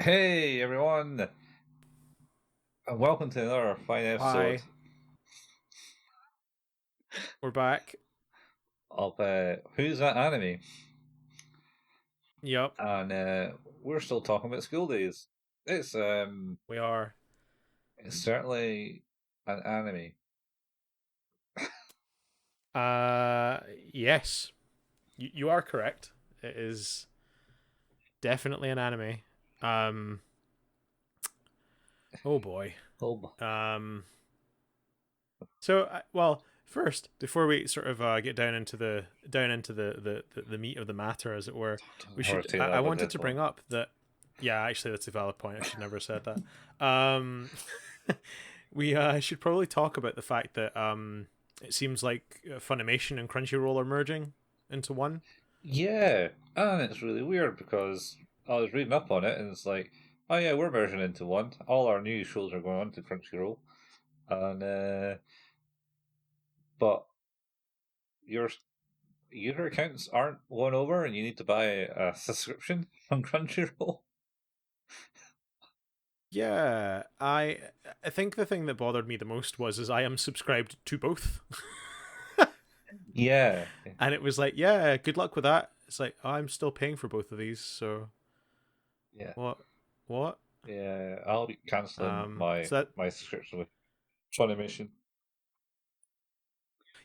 Hey everyone, and welcome to another fine episode Hi, we're back. of Who's That Anime? Yup, And we're still talking about school days. It's um, we are. it's certainly an anime. Uh, yes, you are correct. It is definitely an anime. Um, oh boy. Oh, Um, well, first, before we sort of get down into the meat of the matter, as it were, don't we know how to should. say I that with wanted to bring headphones. up that. Yeah, actually, that's a valid point. I should never have said that. We should probably talk about the fact that it seems like Funimation and Crunchyroll are merging into one. Yeah, and it's really weird because I was reading up on it, and it's like, oh yeah, we're merging into one. All our new shows are going on to Crunchyroll, and but your user accounts aren't won over, and you need to buy a subscription on Crunchyroll. Yeah, I think the thing that bothered me the most was is I am subscribed to both, Yeah, and it was like, yeah, good luck with that. It's like I'm still paying for both of these, so yeah, what, what? yeah. I'll be cancelling my So that my subscription with Funimation.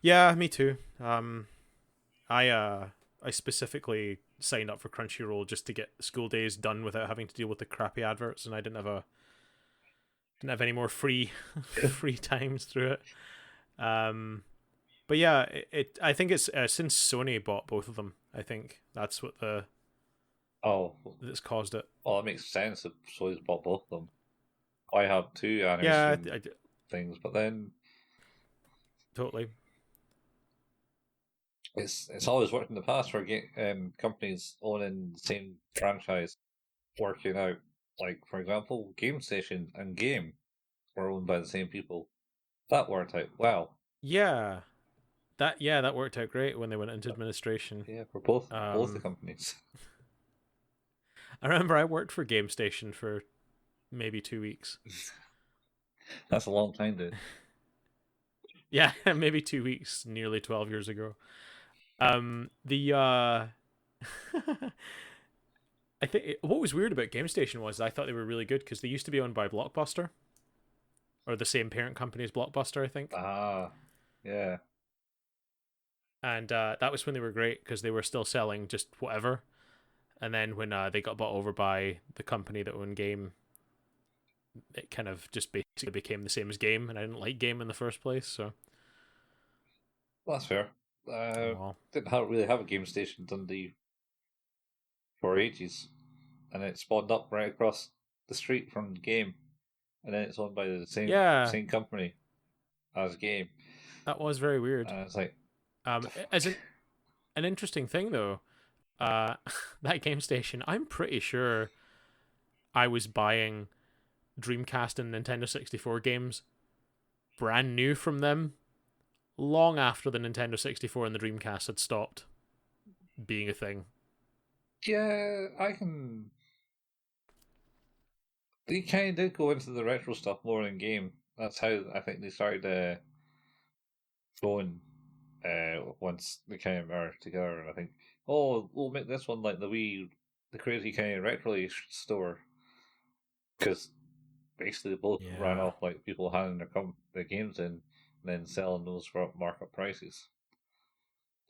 yeah, me too. I uh I specifically signed up for Crunchyroll just to get school days done without having to deal with the crappy adverts, and I didn't have any more free free times through it. Um, but yeah, I think it's since Sony bought both of them. I think that's what the Oh, that's caused it. well, it makes sense if Soy's bought both of them. I have two Yeah, animation things, but then totally. it's always worked in the past for companies owning the same franchise working out. Like for example, Game Station and Game were owned by the same people. That worked out well. Yeah, that worked out great when they went into administration. Yeah, for both the Um, companies. I remember I worked for Game Station for maybe 2 weeks. That's a long time, dude. Yeah, maybe 2 weeks, nearly 12 years ago. The I think what was weird about Game Station was I thought they were really good because they used to be owned by Blockbuster or the same parent company as Blockbuster, I think. Ah, yeah. And that was when they were great because they were still selling just whatever. And then when they got bought over by the company that owned Game, it kind of just basically became the same as Game, and I didn't like Game in the first place. So, Well, that's fair. oh Uh, well. really have a game station in Dundee for ages, and it spawned up right across the street from the game, and then it's owned by the Yeah, same company as game, that was very weird. and it's like, the As fuck? an interesting thing though, uh, that Game Station, I'm pretty sure I was buying Dreamcast and Nintendo 64 games brand new from them long after the Nintendo 64 and the Dreamcast had stopped being a thing. Yeah, I can. They kind of did go into the retro stuff more in game. That's how I think they started going once they kind of merged together. And I think, oh, we'll make this one like the crazy kind of retro store because basically they both ran Yeah. off like people handing their games in and then selling those for markup prices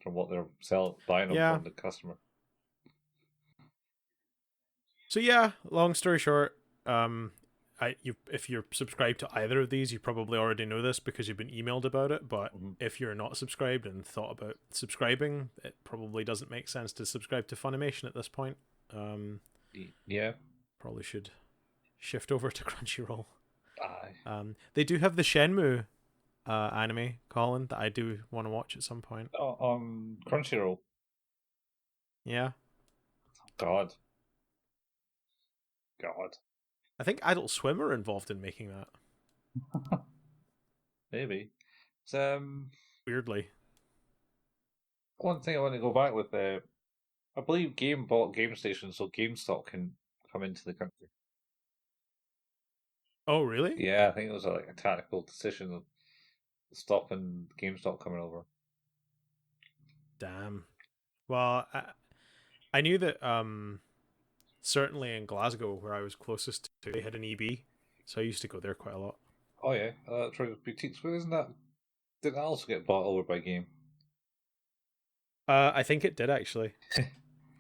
from what they're buying them Yeah. from the customer. So yeah, long story short, if you're subscribed to either of these, you probably already know this because you've been emailed about it. But Mhm. if you're not subscribed and thought about subscribing, it probably doesn't make sense to subscribe to Funimation at this point. Um, Yeah, Probably should shift over to Crunchyroll. aye. They do have the Shenmue anime, Colin, that I do want to watch at some point. On Crunchyroll. Yeah, God, God, I think Adult Swim are involved in making that. maybe. It's, Weirdly, one thing I want to go back with. I believe Game bought Game Station, so GameStop can come into the country. Oh, really? Yeah, I think it was like a tactical decision of stopping GameStop coming over. Damn. Well, I knew that certainly in Glasgow, where I was closest to, they had an EB, so I used to go there quite a lot. Oh yeah, Electronic Boutiques. But isn't that didn't that also get bought over by Game? I think it did actually,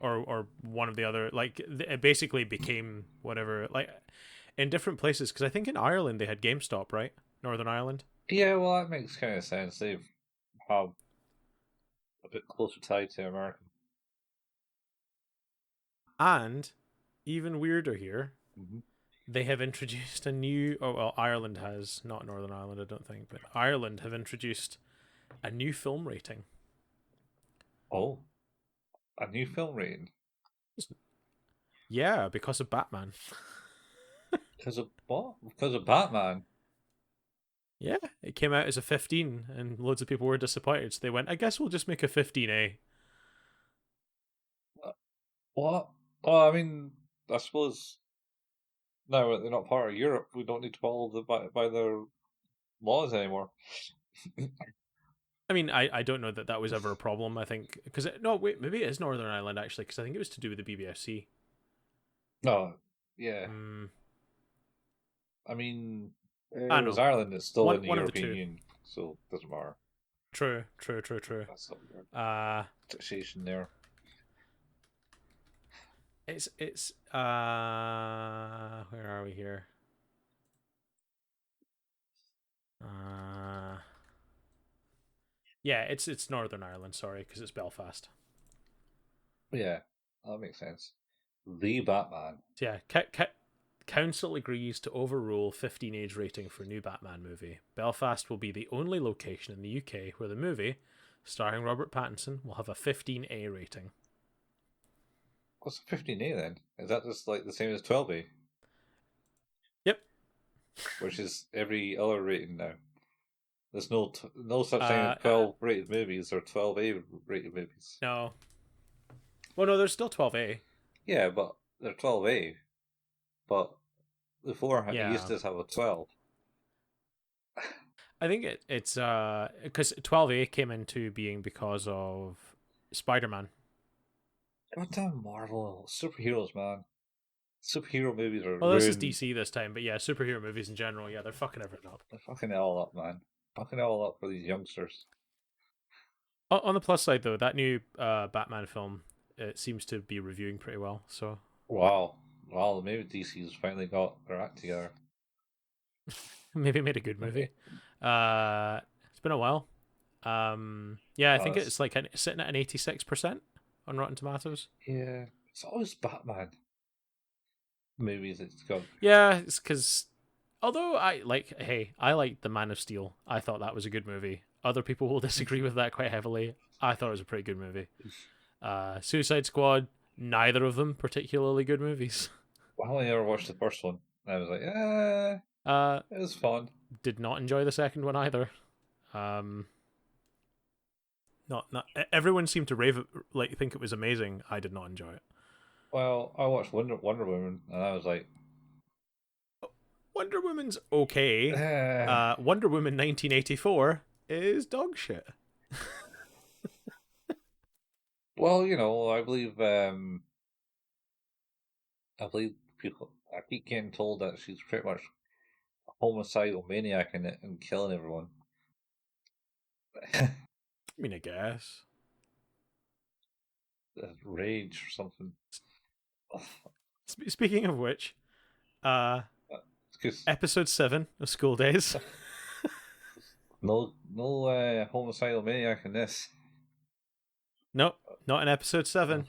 or one of the other. Like it basically became whatever. Like in different places, because I think in Ireland they had GameStop, right? Northern Ireland. Yeah, well, that makes kind of sense. They've have a bit closer tied to America. And even weirder here, Hmm. they have introduced a new. Oh well, Ireland has, not Northern Ireland, I don't think, but Ireland have introduced a new film rating. Oh, a new film rating Yeah, because of Batman. because of what? Because of Batman. Yeah, it came out as a 15, and loads of people were disappointed. So they went, I guess we'll just make a 15A. Uh, What? Well, I mean, I suppose now that they're not part of Europe, we don't need to follow by their laws anymore. I mean, I don't know that that was ever a problem. I think because no, wait, maybe it is Northern Ireland actually, because I think it was to do with the BBFC. No, yeah. Mm, I mean, I it was know Ireland. It's still one in the one of the European two. Union, so it doesn't matter. True, true, true, true. That's not weird Uh taxation there. it's where are we here? Uh yeah, it's Northern Ireland. Sorry, because it's Belfast. Yeah, that makes sense. The Batman. So yeah, council agrees to overrule 15 age rating for new Batman movie. Belfast will be the only location in the UK where the movie, starring Robert Pattinson, will have a 15A rating. What's a 15A then? Is that just like the same as 12A, Yep. which is every other rating now? There's no such thing as Uh, 12 rated movies or 12A rated movies. no. Well, no, there's still 12A. Yeah, but they're 12A. But before it used Yeah. to have a 12. I think it's because 12A came into being because of Spider-Man. Goddamn Marvel superheroes, man. Superhero movies are Well, this is ruined. DC this time, but yeah, superhero movies in general, yeah, they're fucking everything up. They're fucking it all up, man. Fucking it all up for these youngsters. On the plus side, though, that new Batman film, it seems to be reviewing pretty well. So Wow. Wow, maybe DC's finally got their act together. maybe made a good movie. It's been a while. Yeah, I think That's, it's like sitting at an 86% on Rotten Tomatoes. yeah, it's always Batman movies. It's got. Yeah, it's because although I like The Man of Steel. I thought that was a good movie. Other people will disagree with that quite heavily. I thought it was a pretty good movie. Suicide Squad, neither of them particularly good movies. I only ever watched the first one. And I was like, Uh, it was fun. did not enjoy the second one either. Um, not everyone seemed to think it was amazing. I did not enjoy it. Well, I watched Wonder Woman, and I was like, Wonder Woman's okay. Wonder Woman 1984 is dog shit. well, I believe people. I keep getting told that she's pretty much a homicidal maniac in it and killing everyone. I mean, I guess. Rage or something. Speaking of which, uh, Because episode 7 of School Days. no homicidal maniac in this. Nope, not in episode 7.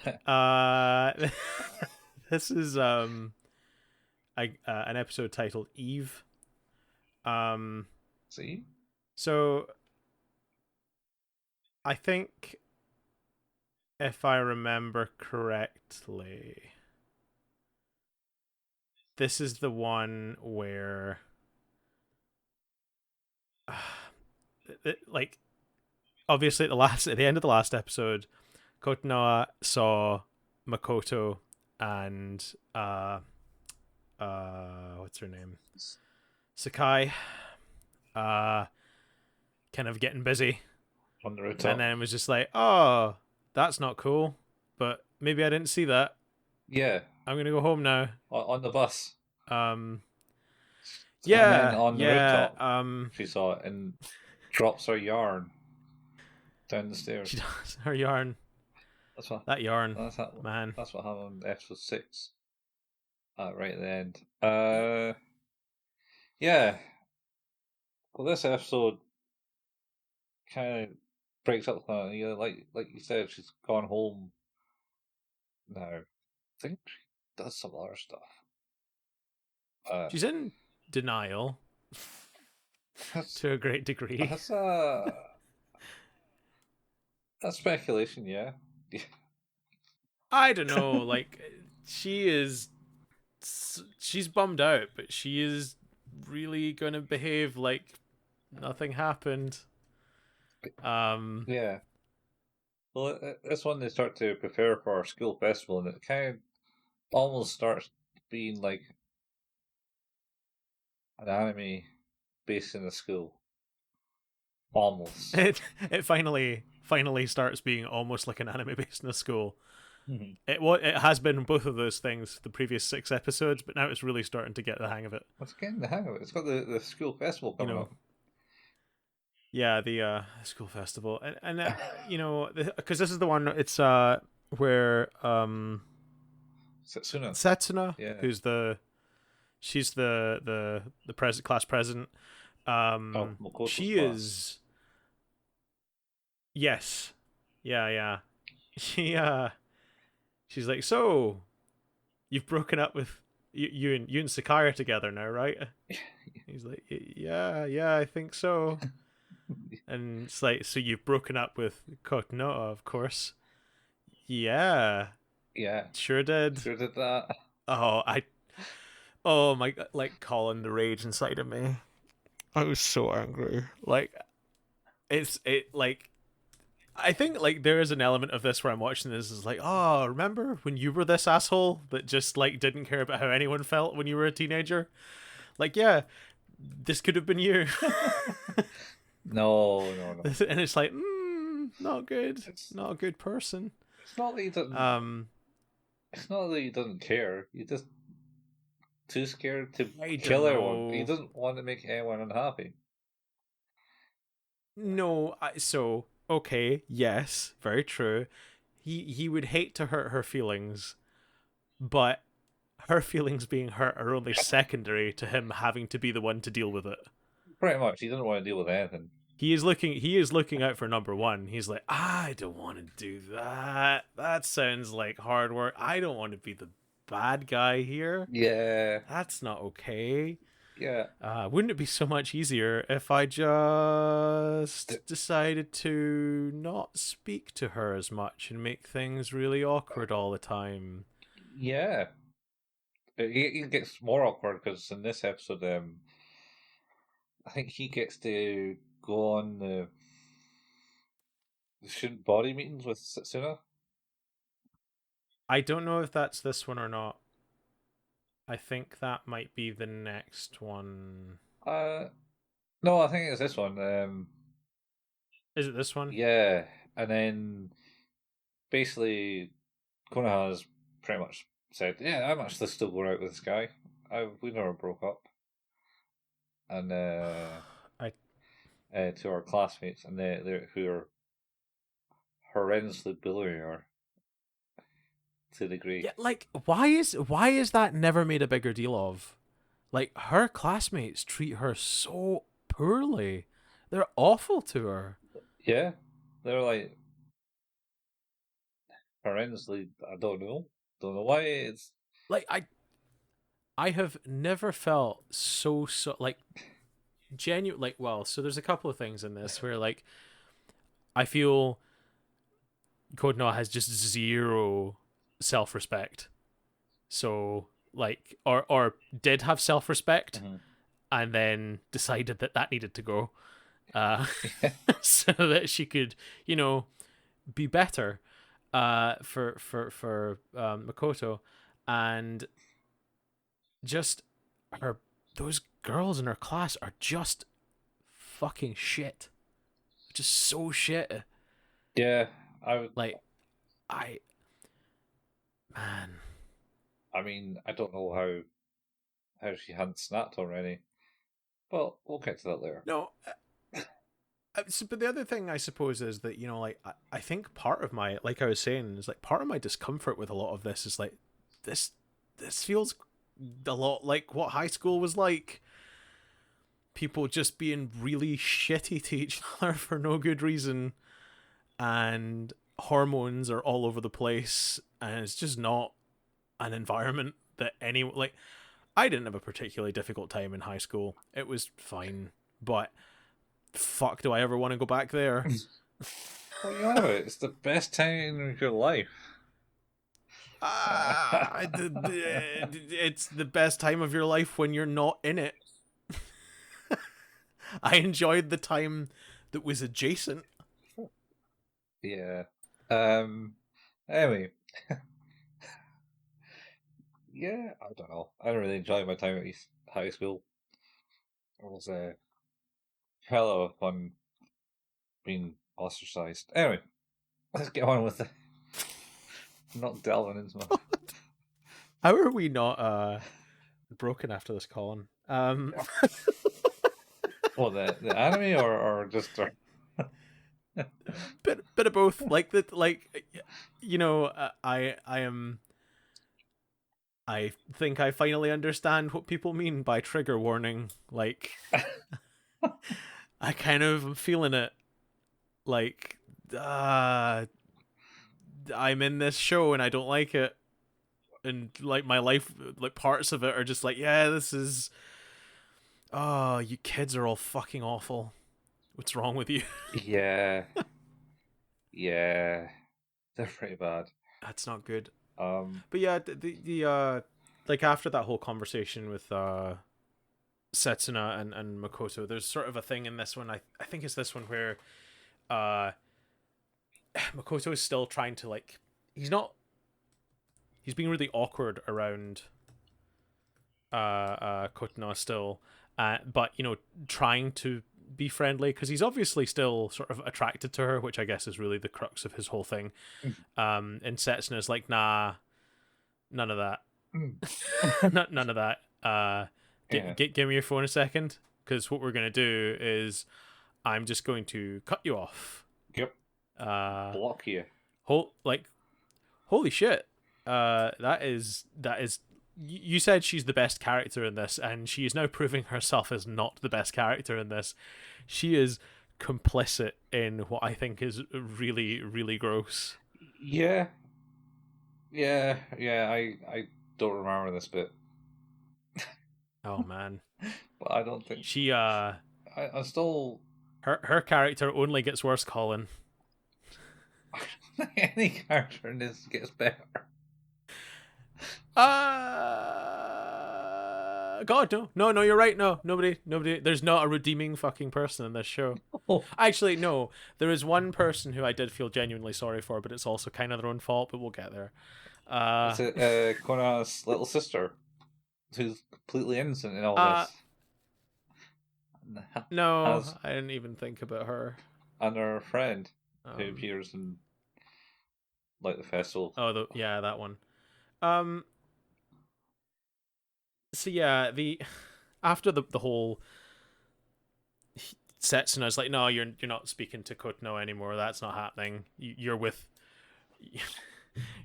This is an episode titled Eve. Um, See? so I think if I remember correctly, this is the one where like obviously at the end of the last episode, Kotonoa saw Makoto and what's her name? Sakai, uh, kind of getting busy, on the and rooftop. then it was just like, oh, that's not cool. But maybe I didn't see that. Yeah, I'm gonna go home now. on the bus. Um, And then yeah, on the yeah. rooftop, she saw it and drops her yarn down the She stairs. does her yarn. That's what That yarn, that's what, man. that's what happened in episode 6 right at the end. Yeah. Well, this episode kind of breaks up the plan. You know, like you said, she's gone home now. I think she does some other stuff. Uh, She's in denial that's to a great degree. that's that's speculation. Yeah. I don't know. Like she is, she's bummed out, but she is really gonna behave like nothing happened. Um, Yeah. Well, this one they start to prepare for our school festival, and it kind of almost starts being like an anime based in a school. Almost. it finally starts being almost like an anime based in a school. Mhm. It has been both of those things the previous 6 episodes, but now it's really starting to get the hang of it. It's getting the hang of it. It's got the school festival You coming know, up. yeah, the school festival, and you know, because this is the one. It's where Setsuna. Setsuna, Yeah. who's she's the class president. Oh, Makoto's She class. is, yes, yeah. She she's like, so you've broken up with you and Sakai are together now, right? He's like, yeah, I think so. And it's like, so you've broken up with Kotonoha, of course. Yeah, Yeah. sure did. Sure did that. Oh, oh my god, like Colin, the rage inside of me. I was so angry. Like, it like I think like there is an element of this where I'm watching this is like, oh, remember when you were this asshole that just like didn't care about how anyone felt when you were a teenager? Like, yeah, this could have been you. No. And it's like, not good, It's not a good person. it's not that he doesn't. Um, It's not that he doesn't care. He's just too scared to I kill don't everyone. He know. doesn't want to make anyone unhappy. No, so okay, yes, very true. He would hate to hurt her feelings, but her feelings being hurt are only secondary to him having to be the one to deal with it. Pretty much, he doesn't want to deal with anything. He is looking out for number one. He's like, I don't want to do that. That sounds like hard work. I don't want to be the bad guy here. Yeah, That's not okay. yeah. Wouldn't it be so much easier if I just decided to not speak to her as much and make things really awkward all the time? Yeah, he gets more awkward because in this episode, I think he gets to go on the student body meetings with Setsuna. I don't know if that's this one or not. I think that might be the next one. Uh, no, I think it's this one. Is it this one? Yeah, and then basically Konoha has pretty much said, "Yeah, I'm actually still going out with this guy. We never broke up." And I to our classmates, and they who are horrendously bullying her to the degree. yeah, like why is that never made a bigger deal of? Like her classmates treat her so poorly. They're awful to her. Yeah, they're like horrendously. I don't know why it's. Like I have never felt so like genuine like well, so there's a couple of things in this where like I feel Kodno has just zero self-respect. So like or did have self-respect Mhm. and then decided that that needed to go. Uh Yeah, so that she could, you know, be better for Makoto and just her those girls in her class are just fucking shit. Just so shit. Yeah, I would. Like, I man. I mean, I don't know how she hadn't snapped already, but we'll get to that later. No, but the other thing I suppose is that, like, I think part of my, like I was saying, is like part of my discomfort with a lot of this is like this this feels a lot like what high school was like. People just being really shitty to each other for no good reason, and hormones are all over the place, and it's just not an environment that any, like, I didn't have a particularly difficult time in high school. It was fine, but fuck, do I ever want to go back there? What are you on about? It's the best time of your life. It's the best time of your life when you're not in it. I enjoyed the time that was adjacent. Yeah. Anyway, yeah, I don't know. I don't really enjoy my time at high school. It was a hell of fun being ostracized. Anyway, let's get on with it. I'm not delving into my. How are we not broken after this, Colin? Well, the anime or just. Bit of both. Like that. Like, I am. I think I finally understand what people mean by trigger warning. Like, I kind of am feeling it. Like, I'm in this show and I don't like it, and like my life, like parts of it are just like, yeah, this is. Oh, you kids are all fucking awful. What's wrong with you? Yeah, yeah, they're pretty bad. That's not good. Um, But yeah, the like after that whole conversation with Setsuna and Makoto, there's sort of a thing in this one. I think it's this one where uh Makoto is still trying to, like, he's being really awkward around Kotona still, but trying to be friendly because he's obviously still sort of attracted to her, which I guess is really the crux of his whole thing. And Setsuna's like, nah, none of that. None of that. yeah, Give me your phone a second, because what we're gonna do is I'm just going to cut you off. yep, Uh, block you. like, holy shit. That is. You said she's the best character in this, and she is now proving herself as not the best character in this. She is complicit in what I think is really, really gross. Yeah, yeah. I don't remember this bit, Oh man, but I don't think she I still. her character only gets worse, Colin. I don't think any character in this gets better. God, no, you're right. No, nobody. There's not a redeeming fucking person in this show. Oh, Actually, no. There is one person who I did feel genuinely sorry for, but it's also kind of their own fault. But we'll get there. is it Kona's little sister, who's completely innocent in all uh, this, no, has I didn't even think about her. and her friend who Um, appears in like the festival. yeah, that one. Um, so yeah, the after the whole Setsuna's like, no, you're not speaking to Kotono anymore. That's not happening. You're with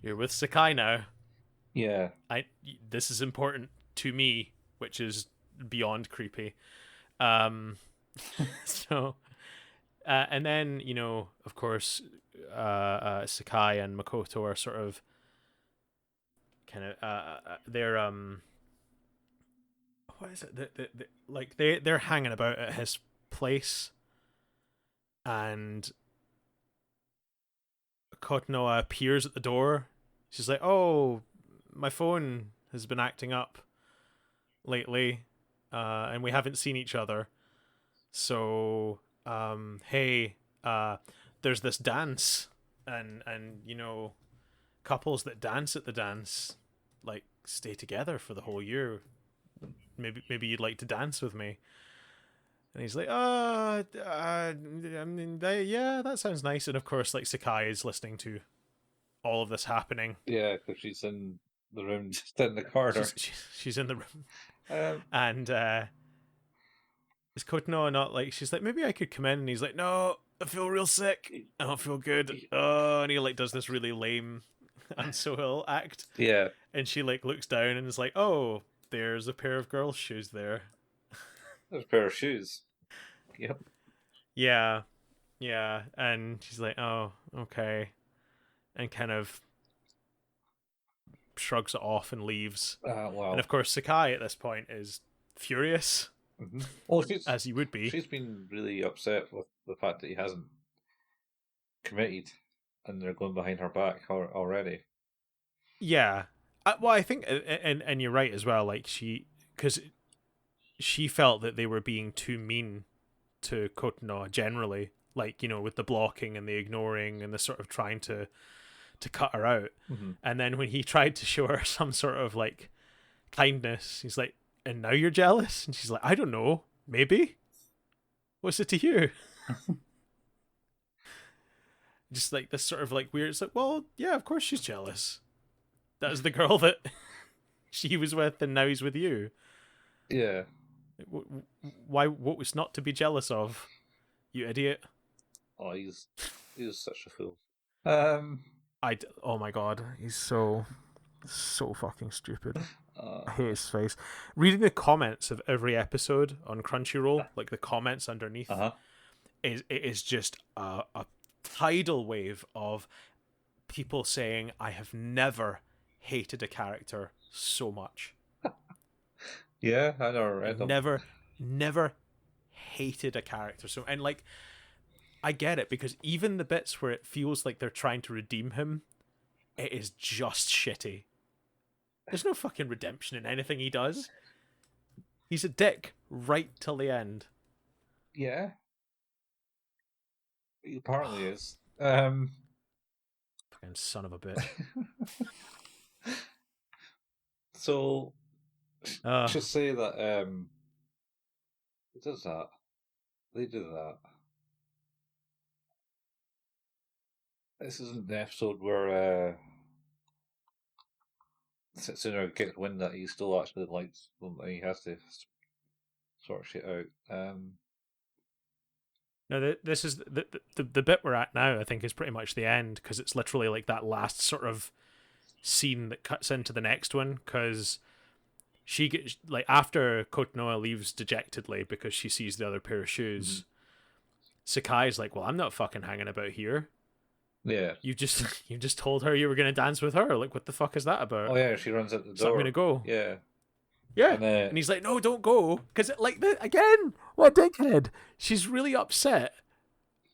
you're with Sakai now. Yeah, This is important to me, which is beyond creepy. Um, so and then of course, Sakai and Makoto are sort of kind of they're what is it? Like they're hanging about at his place, and Kotonoa appears at the door. She's like, "Oh, my phone has been acting up lately, and we haven't seen each other. So, hey, there's this dance, and couples that dance at the dance, like, stay together for the whole year. maybe you'd like to dance with me. And he's like, I mean, yeah, that sounds nice. And of course, like Sakai is listening to all of this happening. Yeah, because she's in the room, just in the corner. She's in the room, Um, and is Kotono not like? She's like, maybe I could come in, and he's like, no, I feel real sick. I don't feel good. Oh, and he like does this really lame, I'm so ill act. yeah, And she like looks down and is like, oh, there's a pair of girls' shoes there. there's a pair of shoes. Yep. Yeah, yeah, and she's like, oh, okay, and kind of shrugs it off and leaves. And Well. of course, Sakai at this point is furious, Well, as he would be. she's been really upset with the fact that he hasn't committed, and they're going behind her back already. Yeah, well, I think, and you're right as well. Like because she felt that they were being too mean to Kotono generally, like with the blocking and the ignoring and the sort of trying to cut her out. Mm-hmm. And then when he tried to show her some sort of like kindness, he's like, and now you're jealous? And she's like, I don't know, maybe. What's it to you? Just like this sort of like weird, it's like, well, yeah, of course she's jealous. That was the girl that she was with and now he's with you. Yeah. Why, what was not to be jealous of, you idiot? Oh, he's such a fool. Oh my god, he's so fucking stupid. I hate his face. Reading the comments of every episode on Crunchyroll, like the comments underneath, it is just a tidal wave of people saying, I have never hated a character so much. Yeah, I never read them. Never hated a character so. And like, I get it, because even the bits where it feels like they're trying to redeem him, it is just shitty. There's no fucking redemption in anything he does. He's a dick right till the end. Yeah. He apparently is. Fucking son of a bitch. So, just say that it does that. They do that. This isn't the episode where Setsuna gets wind that he still actually likes them, and he has to sort shit out. No, this is the bit we're at now. I think is pretty much the end, because it's literally like that last sort of scene that cuts into the next one. Because she gets like, after Kotonoa leaves dejectedly because she sees the other pair of shoes. Sakai's like, well, I'm not fucking hanging about here. Yeah. You just told her you were gonna dance with her. Like, what the fuck is that about? Oh yeah, she runs out the door. So I'm gonna go. Yeah. Yeah. And he's like, no, don't go. Because, like, again, what a dickhead. She's really upset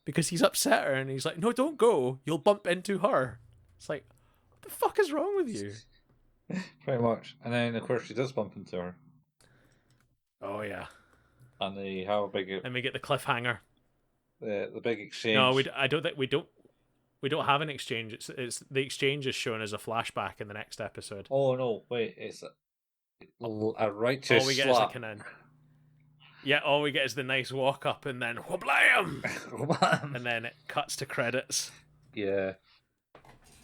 because he's upset her. And he's like, no, don't go. You'll bump into her. It's like, what the fuck is wrong with you? Pretty much. And then, of course, she does bump into her. Oh, yeah. And they have a big... And we get the cliffhanger. The big exchange. No, I don't think we don't have an exchange. It's the exchange is shown as a flashback in the next episode. Oh, no. Wait, it's a righteous all we get slap. Is a kind of, yeah, all we get is the nice walk up and then whablam! And then it cuts to credits. Yeah.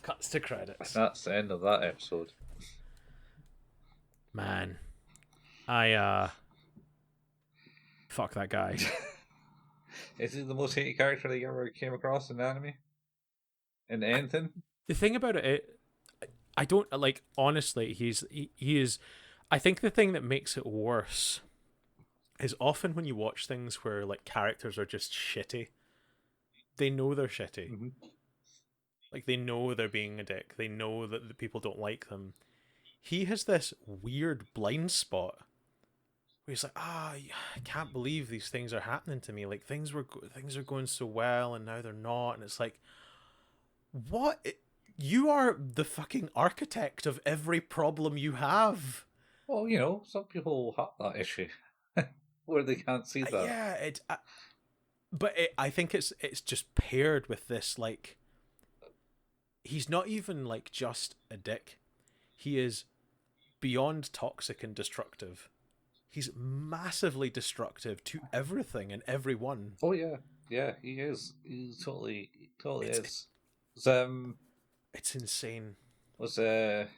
Cuts to credits. That's the end of that episode. Man. Fuck that guy. Is he the most hated character that you ever came across in anime? In anything? The thing about it, I don't, like, honestly, he is... I think the thing that makes it worse is often when you watch things where, like, characters are just shitty. They know they're shitty. Mm-hmm. Like, they know they're being a dick. They know that the people don't like them. He has this weird blind spot where he's like, I can't believe these things are happening to me. Like, things are going so well and now they're not. And it's like, what? You are the fucking architect of every problem you have. Well, some people have that issue where they can't see that. Yeah, I think it's just paired with this, like, he's not even like just a dick. He is beyond toxic and destructive. he's massively destructive to everything and everyone. Oh yeah, yeah, he is. He totally It's is. Was it's insane. was but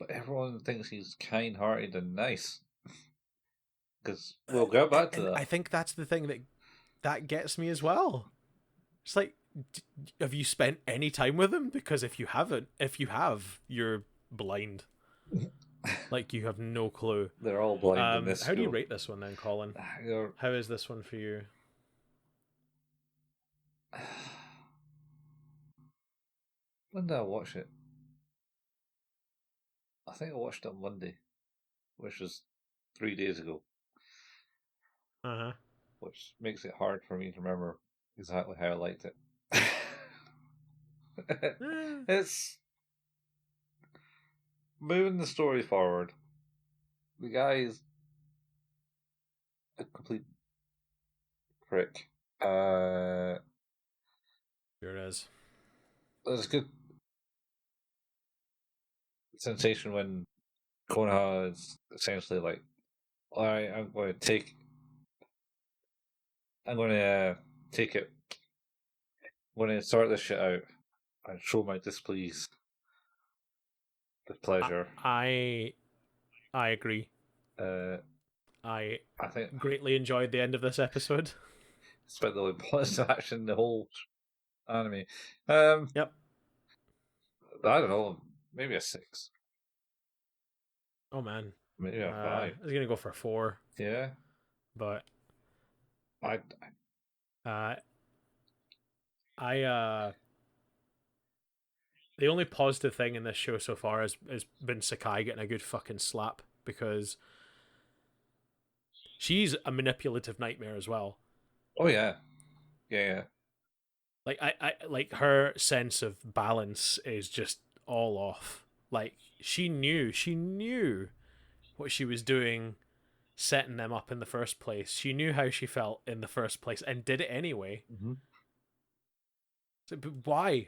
everyone thinks he's kind-hearted and nice. Because we'll go back to And that. I think that's the thing that gets me as well. It's like, have you spent any time with him? Because if you haven't, if you have, you're blind. Like you have no clue. They're all blind in this How do you school. rate this one then, Colin? You're- How is this one for you? When did I watch it? I think I watched it on Monday, which was 3 days ago, Uh huh. which makes it hard for me to remember exactly how I liked it. It's moving the story forward. The guy is a complete prick. Here it is. There's a good sensation when Konoha is essentially like, all right, I'm going to take it. I'm going to sort this shit out and show my I displeasure. I, I agree. Uh, I I think greatly enjoyed the end of this episode. it's about the only positive action in the whole anime. Um, Yep. I don't know, maybe a 6, Oh man. maybe a I 5. was gonna go for 4, Yeah, but I uh, I the only positive thing in this show so far has been Sakai getting a good fucking slap because she's a manipulative nightmare as well. oh yeah, yeah. Like I like her sense of balance is just all off. Like she knew what she was doing setting them up in the first place. She knew how she felt in the first place and did it anyway. Mm-hmm. So, but why?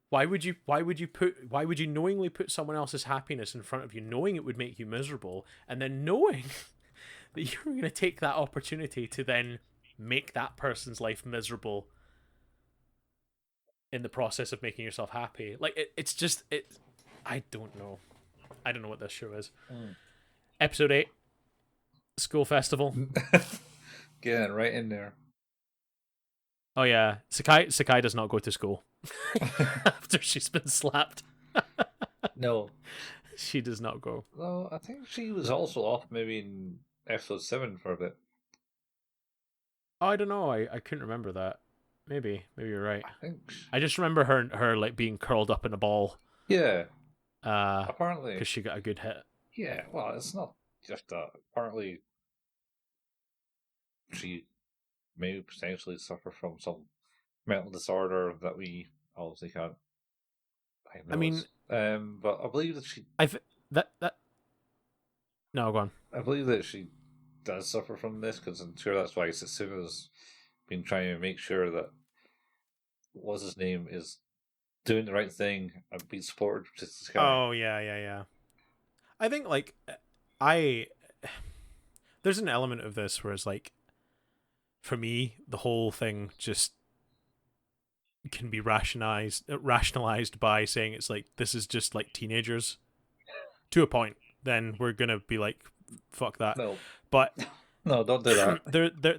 Why would you knowingly put someone else's happiness in front of you, knowing it would make you miserable, and then knowing that you're going to take that opportunity to then make that person's life miserable in the process of making yourself happy? Like it's just it. I don't know. I don't know what this show is. Mm. Episode 8, School Festival. Get it right in there. Oh yeah, Sakai does not go to school after she's been slapped. No, She does not go. no, I think she was also off maybe in episode 7 for a bit. Oh, I don't know. I couldn't remember that. Maybe you're right. I think, I just remember her like being curled up in a ball. yeah, Because apparently, she got a good hit. yeah. Well, it's not just that. Apparently, she may potentially suffer from some mental disorder that we obviously can't I mean, diagnose. But I believe that I th- that no, go on. she does suffer from this because I'm sure that's why Satsuma's been trying to make sure that what's his name is doing the right thing and being supported to this guy. Oh yeah. I think like I there's an element of this where it's like for me the whole thing just can be rationalized by saying it's like this is just like teenagers to a point. Then we're gonna be like fuck that. No, But no, don't do that.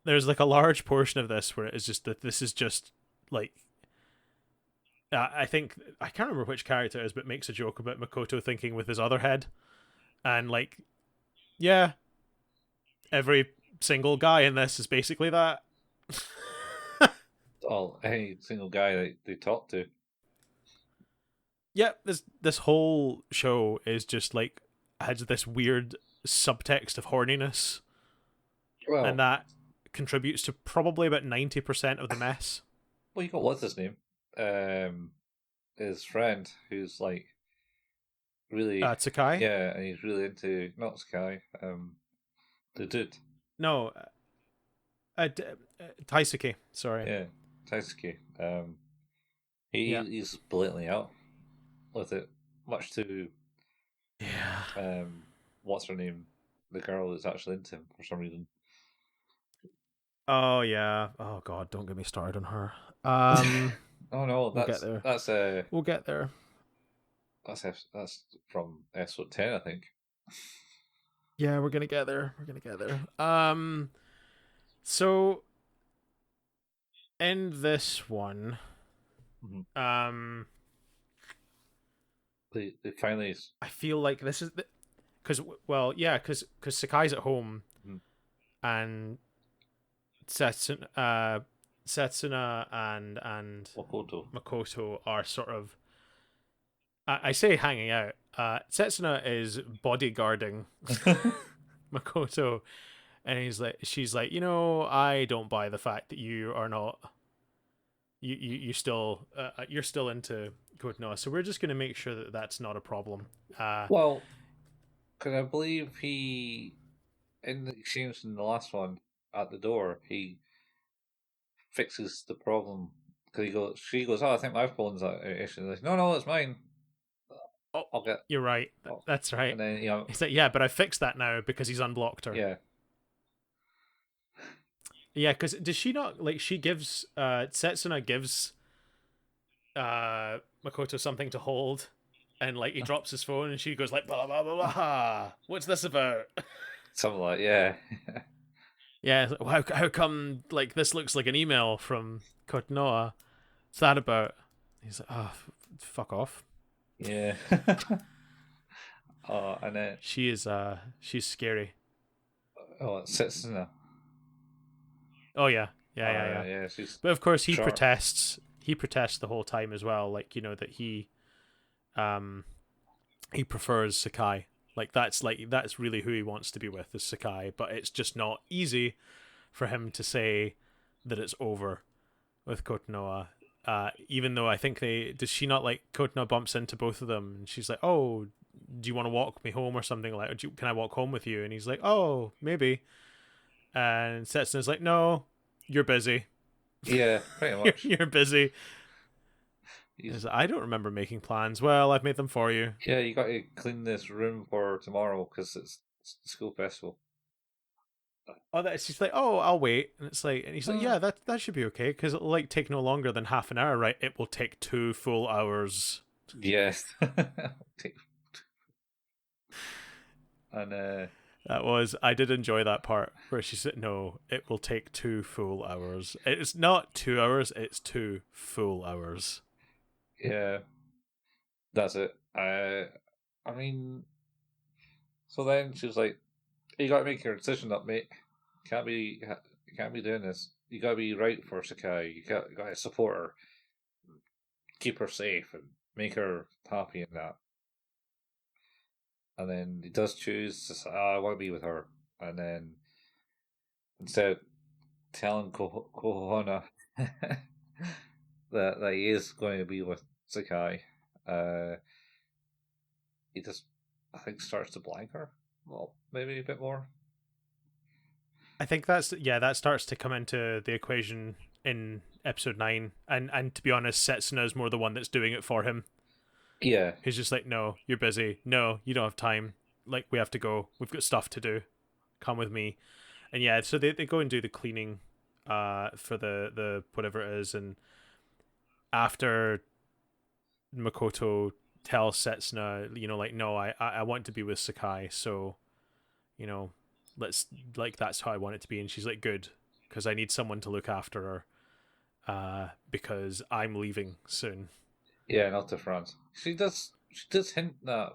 there's like a large portion of this where it is just that this is just like I think I can't remember which character it is, but makes a joke about Makoto thinking with his other head, and like, yeah, every single guy in this is basically that. Oh, any single guy that they talk to. Yeah, this whole show is just like has this weird subtext of horniness, and Well, that contributes to probably about 90% of the mess. well, you got what's his name? His friend who's like really, Tsukai? yeah, and he's really into not Sky, the dude, No, Taisuke. Sorry. yeah, Taisuke. Yeah. He's blatantly out with it, much to Yeah. um, what's her name? The girl is actually into him for some reason. Oh yeah. Oh god, don't get me started on her. Oh no, We'll get there. We'll get there. that's from episode 10, I think. Yeah, we're gonna get there. We're gonna get there. So in this one, Mhm. um, They finally. I feel like this is because well, yeah, because Sakai's at home Mhm. and Setsuna and Makoto. Makoto are sort of I say hanging out. Setsuna is bodyguarding Makoto, and she's like, I don't buy the fact that you are not you still you're still into Kotonoha, so we're just going to make sure that that's not a problem. Well, because I believe he, in the exchange in the last one at the door, he fixes the problem. Because she goes, oh, I think my phone's that issue. Like, no, no, it's mine. Oh, I'll get. you're right. Oh. That's right. And then He's like, yeah, but I fixed that now because he's unblocked her. yeah, Yeah, because does she not like she gives Setsuna gives Makoto something to hold, and like he drops his phone, and she goes like blah blah blah blah. What's this about? something like yeah, Yeah, like, how come like this looks like an email from Kotonoha? What's that about? He's like, oh, fuck off. yeah. And then She's scary. it sits in there. Oh yeah, yeah. Yeah, she's But of course he sharp. protests. He protests the whole time as well. Like that um he prefers Sakai. Like that's really who he wants to be with is Sakai. But it's just not easy for him to say that it's over with Kotonoha. Even though I think does she not like Kotonoha bumps into both of them and she's like, oh, do you want to walk me home or something like? Can I walk home with you? And he's like, oh, maybe. And Setsuna's like, no, you're busy. Yeah, pretty much. You're busy. He's I don't remember making plans. Well, I've made them for you. yeah. You got to clean this room for tomorrow because it's the school festival. Oh, that she's like, oh, I'll wait, and he's like, Uh, yeah, that should be okay because it'll like take no longer than half an hour, right? It will take 2 full hours. yes. And I did enjoy that part where she said, no, it will take 2 full hours. It's not 2 hours, it's 2 full hours. yeah, that's it. I mean, so then she was like, "You got to make your decision up, mate. Can't be, you can't be doing this. You got to be right for Sakai. You got to support her, keep her safe, and make her happy in that." And then he does choose to say, "Oh, I want to be with her." And then instead of telling Kohona that he is going to be with Sakai, uh, he just, I think, starts to blank her. Well, maybe a bit more. I think that starts to come into the equation in episode 9, and to be honest, Setsuna is more the one that's doing it for him. Yeah, He's just like, no, you're busy. No, you don't have time. Like, we have to go. We've got stuff to do. Come with me. And yeah, so they go and do the cleaning for the whatever it is, and after Makoto tells Setsuna, like, no, I want to be with Sakai, so you know, let's like that's how I want it to be. And she's like, good, because I need someone to look after her, because I'm leaving soon. yeah, not to France. She does hint that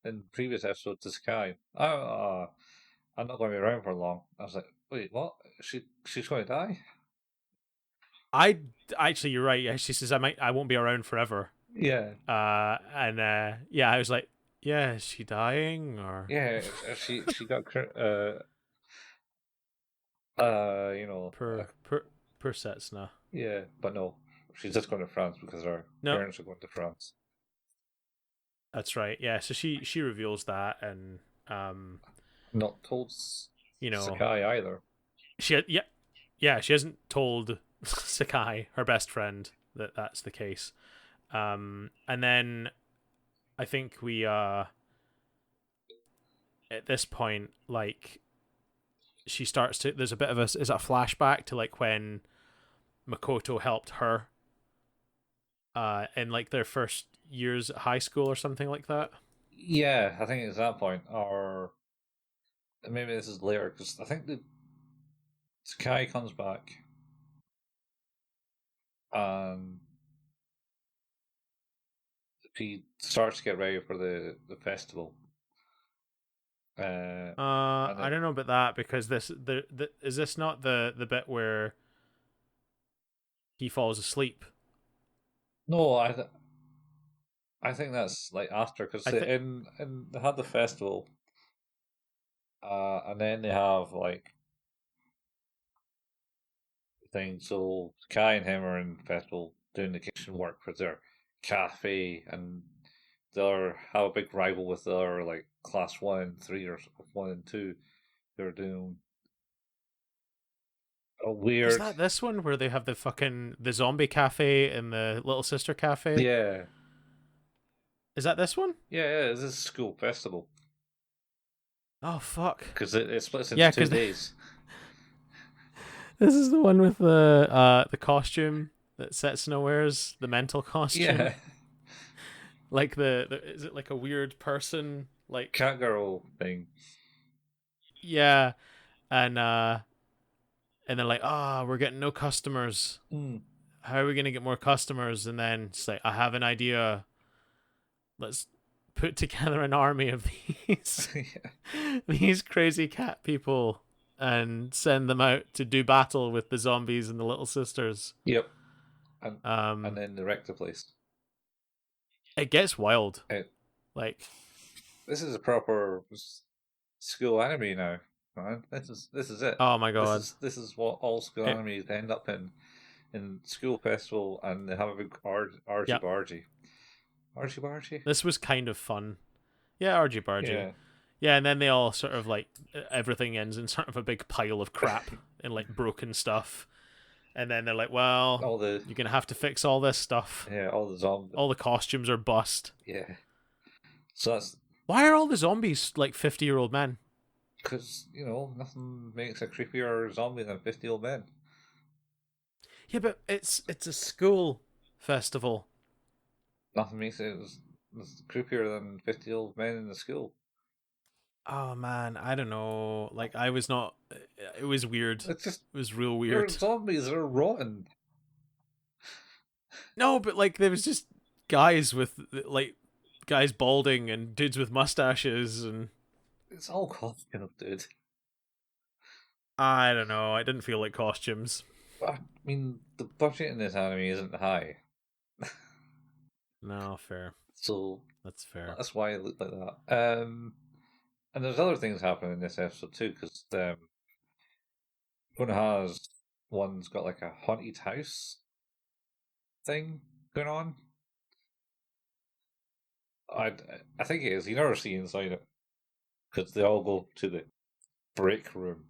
in previous episodes to Sky. I'm not going to be around for long. I was like, wait, what? She's going to die? I actually, you're right. Yeah, she says I won't be around forever. Yeah, And yeah, I was like, yeah, is she dying or yeah. She got per per per Setsuna? yeah, but no, she's just going to France because her No, parents are going to France. that's right. Yeah, so she reveals that, and Not told you know, Sakai either. yeah, she hasn't told Sakai, her best friend, that that's the case. And then I think we at this point, like she starts to. There's a bit of a is it a flashback to like when Makoto helped her, in like their first years at high school or something like that. Yeah, I think it's that point, or maybe this is later because I think the Sakai comes back and he starts to get ready for the festival. Uh, and I then don't know about that because the is this not the bit where he falls asleep? no, I think that's like after because I think in they had the festival, and then they have like things. So Kai and him are in the festival doing the kitchen work for their cafe, and they're have a big rival with the other like class 1 and 3 or 1 and 2. They're doing a is weird, that this one where they have the zombie cafe and the little sister cafe. yeah, Is that this one? yeah. It's a school festival Oh fuck. because it splits into Yeah, two because days. this is the one with the costume that Setsuna wears, the mental costume. Yeah, Like is it like a weird person? Like cat girl thing. yeah, and and they're like, we're getting no customers. Mm. How are we gonna get more customers? And then it's like, I have an idea. Let's put together an army of these Yeah. these crazy cat people and send them out to do battle with the zombies and the little sisters. Yep, and Um, then the wreck the place. it gets wild. It, Like, this is a proper school anime now, man. This is it. oh my god. This is what all school It, animes end up in school festival, and they have a big argy yeah, bargy, argy bargy. this was kind of fun. Yeah, argy bargy. Yeah, Yeah, and then they all sort of like everything ends in sort of a big pile of crap and like broken stuff. And then they're like, well, all the you're gonna have to fix all this stuff. all the zombie. All the costumes are bust. Yeah, so that's Why are all the zombies like 50-year-old men? because nothing makes a creepier zombie than 50-old men. Yeah, but it's a school festival. Nothing makes it creepier than 50-old men in the school. Oh man, I don't know. Like I was not. It was weird. It's just It was real your weird. zombies are rotten. No, but like there was just guys with like guys balding and dudes with mustaches and It's all costume, dude. I don't know. I didn't feel like costumes. I mean, the budget in this anime isn't high, No, fair. so That's fair. that's why it looked like that. And there's other things happening in this episode too, because one has one's got like a haunted house thing going on. I I think it is. You never see inside it because they all go to the break room.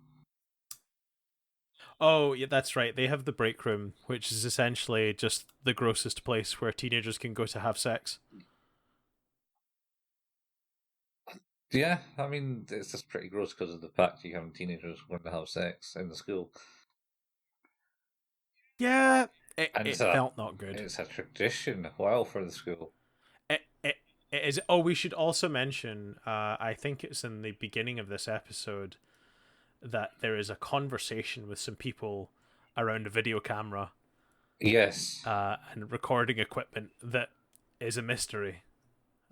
Oh, yeah, that's right. They have the break room, which is essentially just the grossest place where teenagers can go to have sex. Yeah, I mean it's just pretty gross because of the fact you have teenagers going to have sex in the school, Yeah, and it felt not good. it's a tradition well for the school. It is. Oh, we should also mention. I think it's in the beginning of this episode that there is a conversation with some people around a video camera Yes, and recording equipment that is a mystery.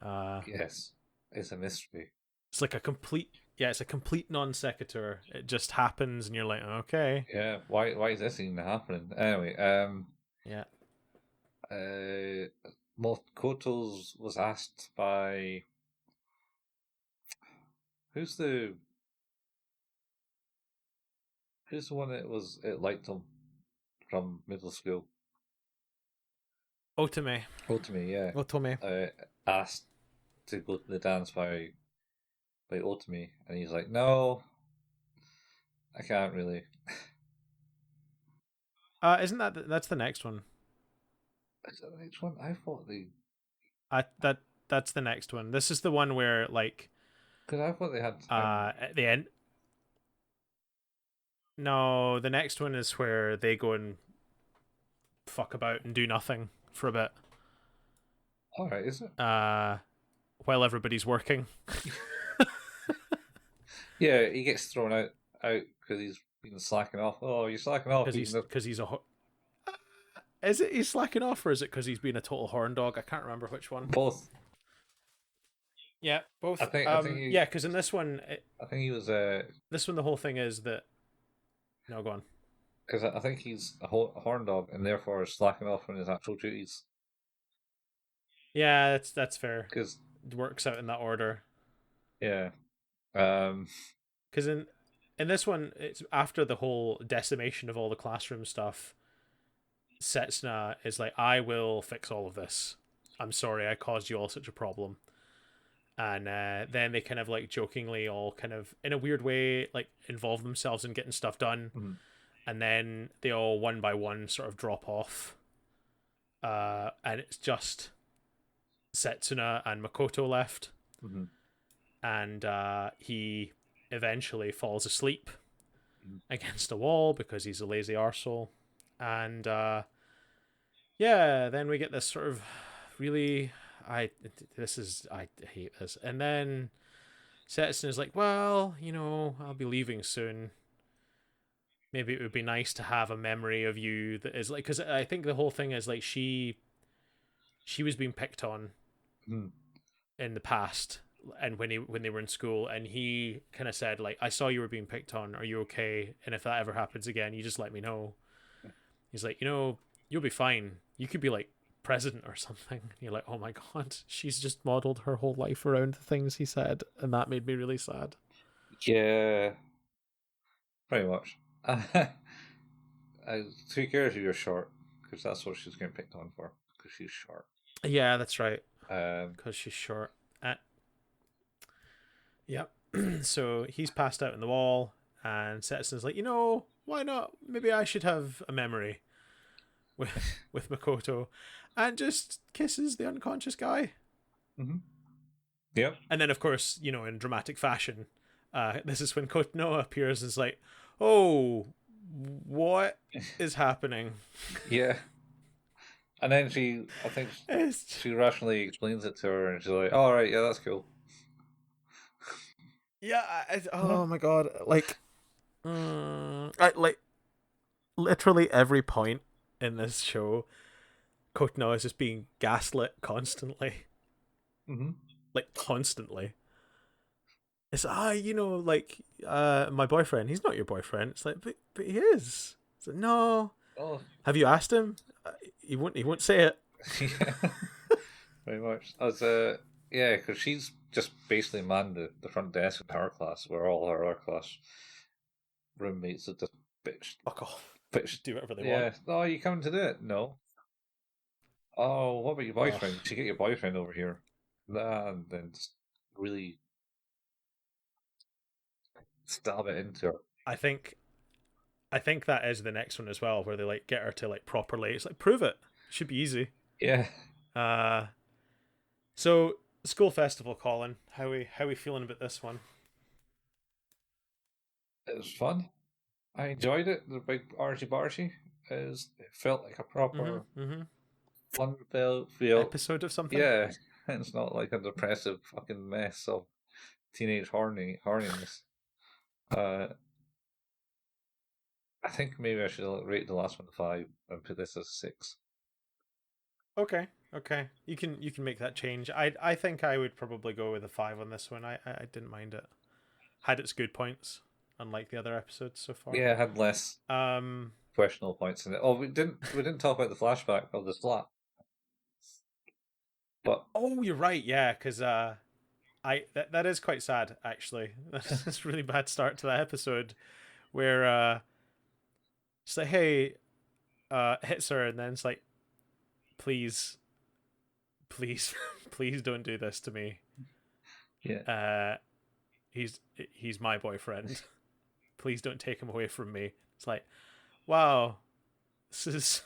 Uh, yes, it's a mystery. it's like a complete. Yeah, it's a complete non sequitur. It just happens, and you're like, okay, Yeah, why is this even happening? Anyway, yeah. uh, Koto's was asked by who's the who's the one that was it liked him from middle school? Otome, Otome, yeah. Otome. Asked to go to the dance by Otome, and he's like, no, I can't really. Isn't that's the next one? Is that the next one? I thought they. That's the next one. This is the one where like Because I thought they had. At the end, no, the next one is where they go and fuck about and do nothing for a bit, All right, is it? uh, while everybody's working. Yeah, he gets thrown out because he's been slacking off. Oh, you're slacking off. Even though Because he's a is it he's slacking off, or is it because he's been a total horn dog? I can't remember which one. both. Yeah, I both. think. I think he. Yeah, because in this one, I think he was. this one, the whole thing is that no, go on. Because I think he's a horn dog and therefore is slacking off on his actual duties. Yeah, that's fair. Because It works out in that order. yeah, um, Because in this one, it's after the whole decimation of all the classroom stuff. Setsuna is like, I will fix all of this. I'm sorry, I caused you all such a problem. And then they kind of like jokingly all kind of in a weird way like involve themselves in getting stuff done, mhm, and then they all one by one sort of drop off. And it's just Setsuna and Makoto left, mhm, and he eventually falls asleep mhm. against a wall because he's a lazy arsehole. And yeah, then we get this sort of really I hate this. And then Stetson is like, well, I'll be leaving soon. Maybe it would be nice to have a memory of you that is like, because I think the whole thing is like she was being picked on Mhm. in the past, and when they were in school, and he kind of said like, I saw you were being picked on. Are you okay? And if that ever happens again, you just let me know. He's like, you'll be fine. You could be like president or something. And you're like, oh my god, she's just modeled her whole life around the things he said, and that made me really sad. Yeah, pretty much. Who cares if you're short? Because that's what she's getting picked on for. Because she's short. Yeah, that's right. Um, Because she's short. Yep. So he's passed out in the wall, and Setson's like, why not? Maybe I should have a memory with Makoto, and just kisses the unconscious guy. mhm. Yep. And then, of course, in dramatic fashion, this is when Kotonoha appears and is like, "Oh, what is happening?" Yeah. And then I think It's she rationally explains it to her, and she's like, "All right, yeah, that's cool." yeah. Oh my god, like, like literally every point in this show, Kotonoha is just being gaslit constantly, Mm-hmm. like constantly. It's like my boyfriend. He's not your boyfriend. It's like, but he is. It's like, no. Oh, Have you asked him? He won't. He won't say it. yeah, very much. Yeah, because she's just basically manned the front desk in her class, where all her other class roommates are just bitch, Fuck off. bitch. Just do whatever they want. Yeah. Oh, you coming to do it? No. Oh, what about your Ugh. boyfriend? You should get your boyfriend over here. Nah, and then just really stab it into her. I think. I think that is the next one as well, where they like get her to like properly. It's like prove it. Should be easy. Yeah, Uh. So school festival, Colin. How we feeling about this one? it was fun. I enjoyed it. The big archie barchie it felt like a proper Mm-hmm. Mm-hmm. fun feel. Episode of something. Yeah, it's not like a depressive fucking mess of teenage horniness. Uh, I think maybe I should rate the last one a 5 and put this as a 6. Okay. Okay. You can make that change. I think I would probably go with a 5 on this one. I didn't mind it. Had its good points, unlike the other episodes so far. Yeah, it had less Um. questionable points in it. Oh, we didn't talk about the flashback of the flat, but Oh, you're right. Yeah, because that is quite sad actually. That's a really bad start to that episode where it's like, hey, hits her, and then it's like, please, please, please don't do this to me. yeah, Uh, he's my boyfriend. Please don't take him away from me. It's like, wow, this is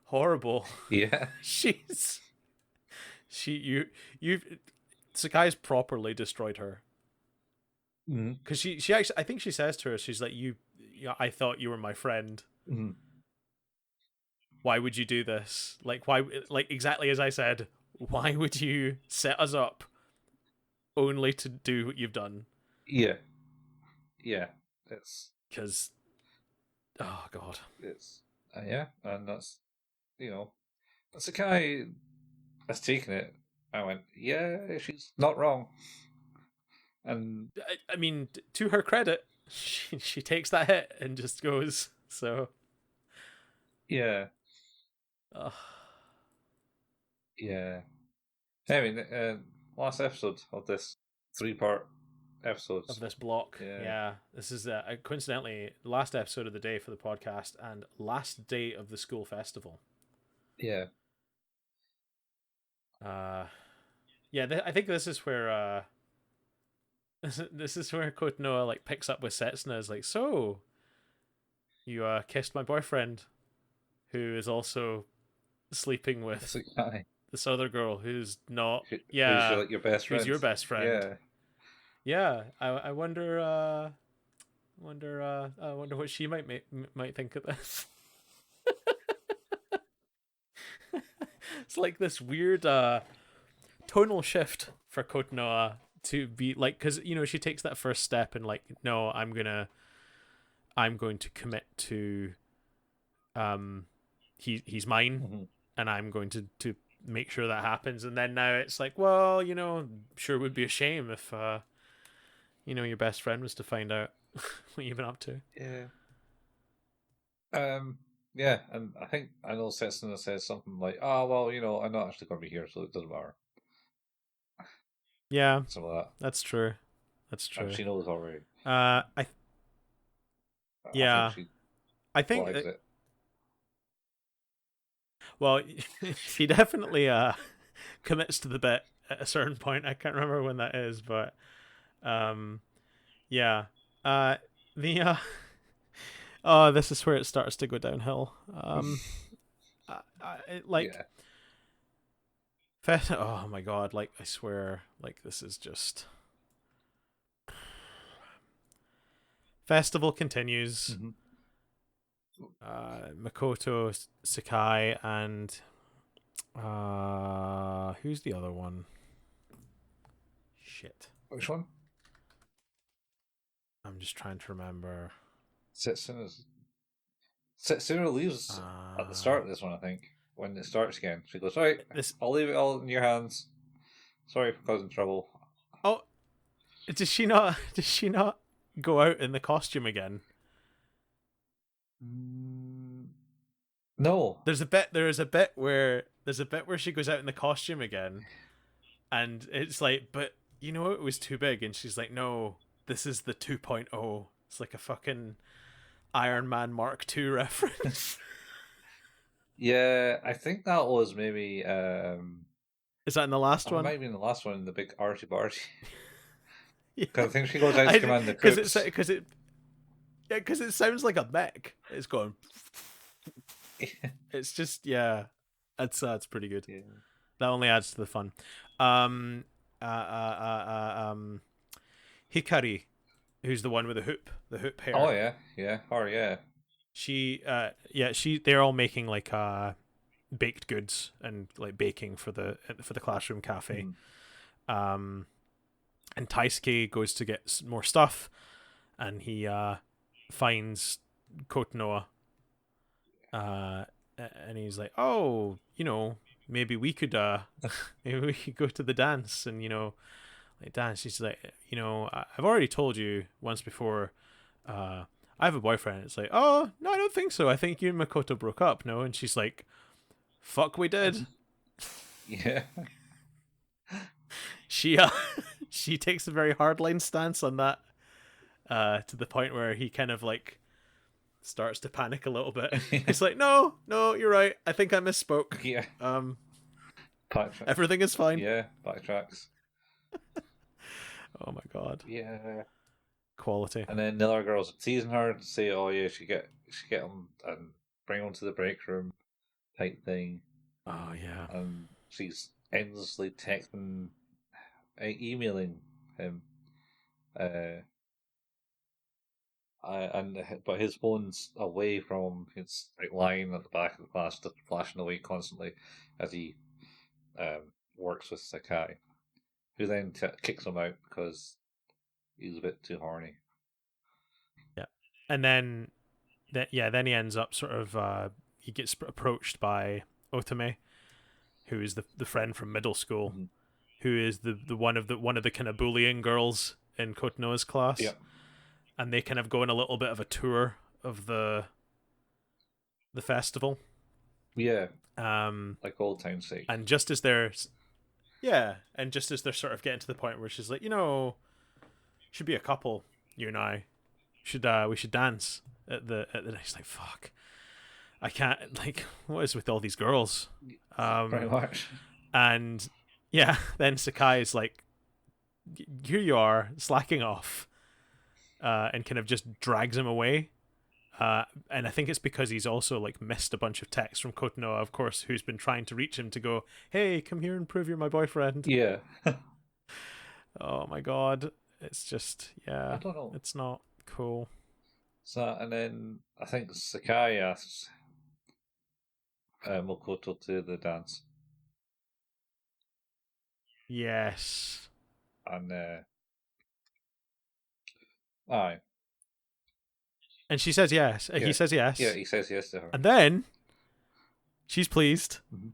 horrible. yeah, She's she you you've Sakai's properly destroyed her. Mm-hmm. because she actually, I think she says to her, she's like, you, yeah, I thought you were my friend. Mm-hmm. Why would you do this? Like, why? Like, exactly as I said, why would you set us up only to do what you've done? Yeah, yeah. It's Because, oh god, it's yeah, and that's you know that's the guy that's taken it. I went, yeah, she's not wrong, and I mean, to her credit, she takes that hit and just goes. So, yeah, uh, yeah. I mean, last episode of this 3-part of episodes. this block, Yeah, yeah, this is coincidentally last episode of the day for the podcast and last day of the school festival. yeah. Uh, yeah, I think this is where this is where Kotonoa like picks up with Setsuna. Is like, so you kissed my boyfriend, who is also sleeping That's with the guy. this other girl who's not. Who's Yeah, your, like your best who's friend? your best friend? Yeah, Yeah, I wonder. I wonder what she might think of this. It's like this weird tonal shift for Kotonoa to be like, because she takes that first step and like, no, I'm going to commit to he's mine, hmm and I'm going to make sure that happens. And then now it's like, well, sure would be a shame if your best friend was to find out what you've been up to. yeah. Um, yeah, and I know Setsuna says something like, "Oh well, I'm not actually going to be here, so it doesn't matter." Yeah, Some of that, that's true. That's and true. she knows already. I I think yeah, she I think flags it. well, she definitely commits to the bit at a certain point. I can't remember when that is, but um, yeah. Uh, the oh, this is where it starts to go downhill. Like Yeah. oh my god, like I swear, like this is just festival continues. hmm Makoto, Sakai, and who's the other one? Shit, Which one? I'm just trying to remember. Setsuna's Setsuna leaves at the Uh, start of this one. I think when it starts again, she goes, "Right, this I'll leave it all in your hands. Sorry for causing trouble." oh, does she not? Does she not go out in the costume again? Mm, no. There's a bit. There is a bit where she goes out in the costume again, and it's like, but it was too big, and she's like, no, this is the 2.0. It's like a fucking Iron Man Mark II reference. Yeah, I think that was maybe Is that in the last oh, it one? might have been the last one, the big arty barty. Yeah, Because I think she goes out to command the because it's cooks. because it yeah, because it sounds like a mech. It's going. It's just yeah, it's pretty good. Yeah. That only adds to the fun. Um, uh, uh, Hikari, who's the one with the hoop Oh hair. yeah, yeah, or yeah. They're all making like baked goods and like baking for the classroom cafe. Mhm. Um, and Taisuke goes to get more stuff, and he finds Kotonoa. And he's like, oh, maybe we could maybe we could go to the dance and like dance. She's like, I've already told you once before. I have a boyfriend. It's like, oh no, I don't think so. I think you and Makoto broke up. No, and she's like, fuck, we did. Yeah. She she takes a very hardline stance on that. To the point where he kind of like starts to panic a little bit. He's like, no, you're right. I think I misspoke. Yeah. Um, Backtrack. everything is fine. Yeah, backtracks. Oh my god, Yeah. quality. And then the other girls are teasing her to say, "Oh yeah, she get him and bring him to the break room," type thing. Oh yeah. And she's endlessly texting, emailing him. but his phone's away from him. It's like lying at the back of the class, just flashing away constantly as he works with Sakai, who then kicks him out because he's a bit too horny. Yeah, and then he ends up sort of he gets approached by Otome, who is the friend from middle school, Mm-hmm. who is the one of the kind of bullying girls in Kotono's class, Yep. and they kind of go on a little bit of a tour of the festival. Yeah, Um, like old time's sake. and just as they're sort of getting to the point where she's like, should be a couple, you and I we should dance at the he's like, fuck, I can't, like, what is with all these girls? Pretty Um, much. and yeah, then Sakai is like, here you are slacking off, and kind of just drags him away. And I think it's because he's also like missed a bunch of texts from Kotonoa, of course, who's been trying to reach him to go, hey, come here and prove you're my boyfriend. Yeah. Oh my god, it's just, I yeah, don't know. it's not cool. So, and then I think Sakai asks Makoto to the dance, Yes. and aye, And she says yes. He yeah, says yeah, yes. he says yes to her. And then she's pleased. Mm-hmm.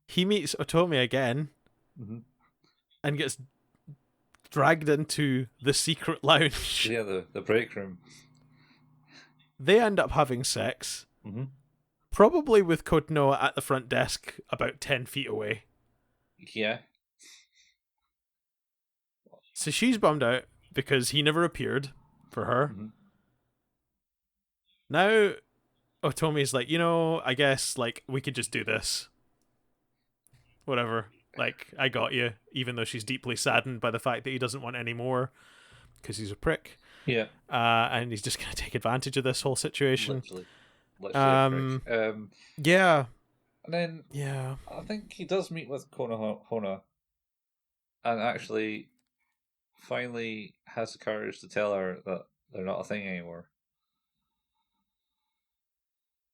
He meets Otome again Mm-hmm. and gets dragged into the secret lounge. Yeah, the break room. They end up having sex, Mm-hmm. probably with Kotonoa at the front desk about 10 feet away. Yeah. So she's bummed out because he never appeared for her. Mm-hmm. Now Otome's like, I guess like we could just do this. Whatever. Like, I got you, even though she's deeply saddened by the fact that he doesn't want any more because he's a prick. Yeah. And he's just going to take advantage of this whole situation. Literally a prick. Yeah. And then Yeah. I think he does meet with Konohana and actually finally has the courage to tell her that they're not a thing anymore.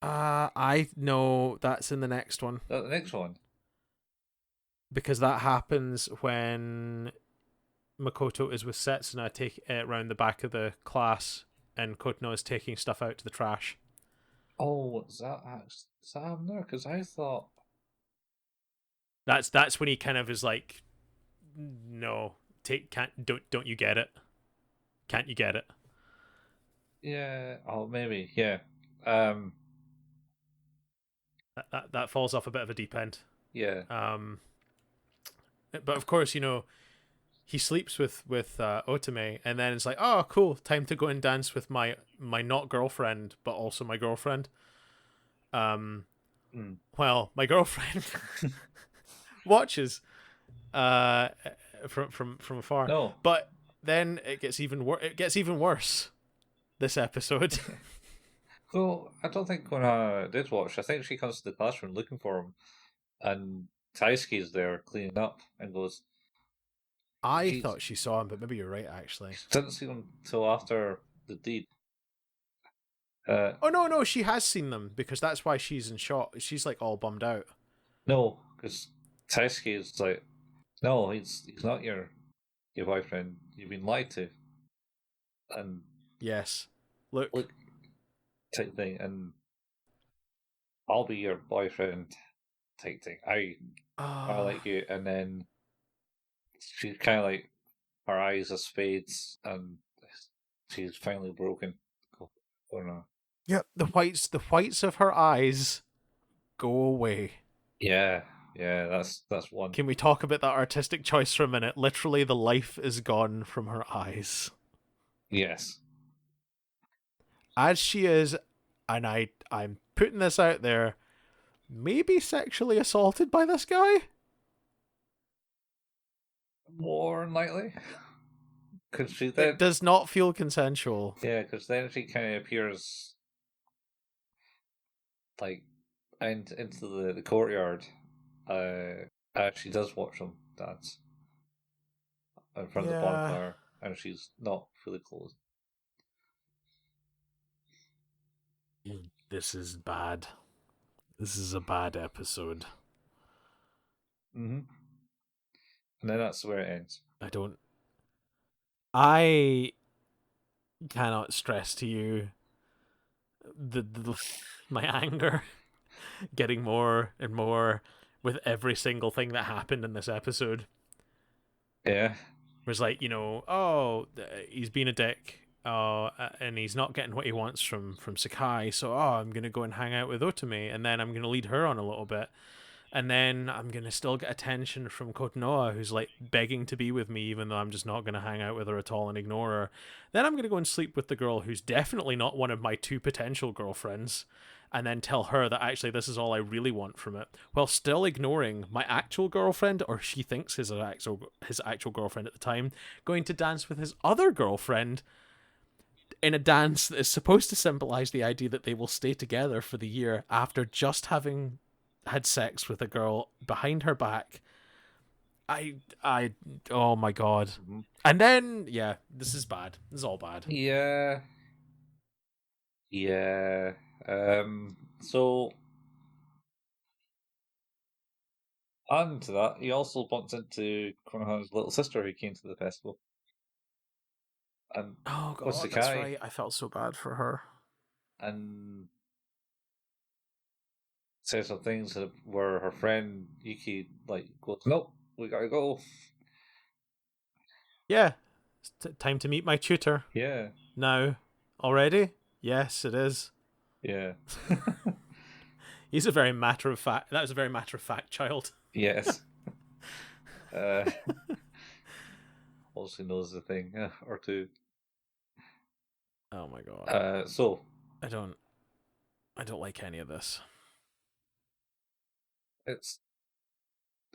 I know that's in the next one. The next one. Because that happens when Makoto is with Setsuna around the back of the class and Kotono is taking stuff out to the trash. Oh, is that happen there? Because I thought That's when he kind of is like, no, don't you get it? Can't you get it? yeah. Oh, maybe yeah. That falls off a bit of a deep end. Yeah. But of course, he sleeps with Otome, and then it's like, oh, cool, time to go and dance with my not girlfriend, but also my girlfriend. Well, my girlfriend watches from afar. No. But then it gets even worse this episode. Well, I don't think Konoha did watch. I think she comes to the classroom looking for him, and Taisuke's there cleaning up and goes. I thought she saw him, but maybe you're right, actually. Didn't see them till after the deed. Oh no, she has seen them because that's why she's in shock. She's like all bummed out. No, because Taisuke is like, no, he's not your boyfriend. You've been lied to, and Yes, look, type thing, and I'll be your boyfriend type thing. I like you, and then she's kind of like her eyes are spades, and she's finally broken. Oh no. yeah, the whites of her eyes go away. Yeah, that's one. Can we talk about that artistic choice for a minute? Literally, the life is gone from her eyes. Yes. As she is, and I'm putting this out there, maybe sexually assaulted by this guy? More than likely. Because she then. It does not feel consensual. Yeah, because then she kind of appears like into the courtyard. She does watch them dance in front of the bonfire, and she's not fully clothed. This is bad. This is a bad episode. Mm-hmm. And then that's where it ends. I don't. I cannot stress to you the my anger getting more and more with every single thing that happened in this episode. Yeah. It was like, oh, he's been a dick, and he's not getting what he wants from Sakai, so I'm gonna go and hang out with Otome, and then I'm gonna lead her on a little bit, and then I'm gonna still get attention from Kotonoa, who's like begging to be with me, even though I'm just not gonna hang out with her at all and ignore her. Then I'm gonna go and sleep with the girl who's definitely not one of my two potential girlfriends, and then tell her that actually this is all I really want from it, while still ignoring my actual girlfriend, or she thinks his actual girlfriend at the time, going to dance with his other girlfriend in a dance that is supposed to symbolize the idea that they will stay together for the year after just having had sex with a girl behind her back. I oh my god. Mm-hmm. And then yeah, this is bad. This is all bad. Yeah. Yeah. So, and to that, he also bumped into Konohana's little sister who came to the festival. And Oh with god, that's Sakai. right. I felt so bad for her. And said some things where her friend Yuki, like, goes, nope, we gotta go. Yeah. Time to meet my tutor. Yeah. Now. Already? Yes, it is. Yeah. He's a very matter of fact. That was a very matter of fact child. Yes. Uh, also knows a thing or two. Oh my god. So I don't. I don't like any of this. it's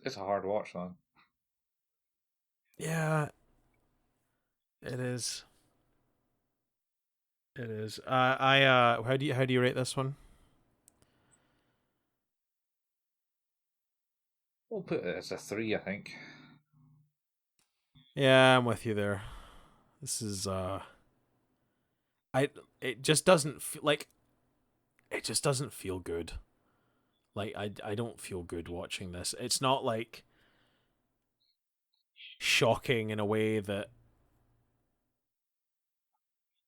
it's a hard watch, man. Yeah, it is. It is. How do you rate this one? We'll put it as a 3, I think. Yeah, I'm with you there. This is I it just doesn't feel like it just doesn't feel good. Like I don't feel good watching this. It's not like shocking in a way that